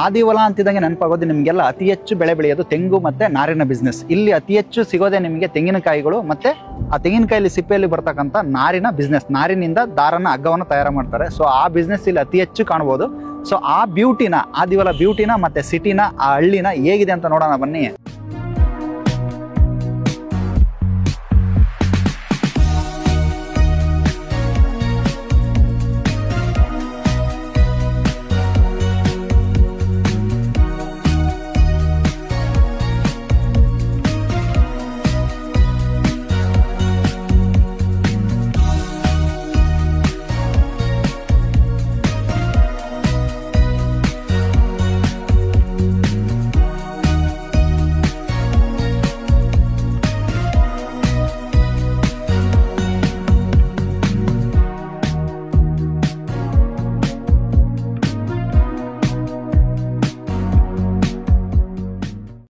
ಆದಿವಲ ಅಂತಿದ್ದಂಗೆ ನೆನಪಾಗೋದು ನಿಮಗೆಲ್ಲ ಅತಿ ಹೆಚ್ಚು ಬೆಳೆ ಬೆಳೆಯೋದು ತೆಂಗು ಮತ್ತು ನಾರಿನ ಬಿಸ್ನೆಸ್. ಇಲ್ಲಿ ಅತಿ ಹೆಚ್ಚು ಸಿಗೋದೆ ನಿಮಗೆ ತೆಂಗಿನಕಾಯಿಗಳು ಮತ್ತು ಆ ತೆಂಗಿನಕಾಯಲ್ಲಿ ಸಿಪ್ಪೆಯಲ್ಲಿ ಬರ್ತಕ್ಕಂಥ ನಾರಿನ ಬಿಸ್ನೆಸ್. ನಾರಿನಿಂದ ದಾರನ ಹಗ್ಗವನ್ನು ತಯಾರು ಮಾಡ್ತಾರೆ. ಸೊ ಆ ಬಿಸ್ನೆಸ್ ಇಲ್ಲಿ ಅತಿ ಹೆಚ್ಚು ಕಾಣ್ಬೋದು. ಸೊ ಆ ಬ್ಯೂಟಿನ, ಆದಿವಲ ಬ್ಯೂಟಿನ ಮತ್ತು ಸಿಟಿನ, ಆ ಹಳ್ಳಿನ ಹೇಗಿದೆ ಅಂತ ನೋಡೋಣ ಬನ್ನಿ.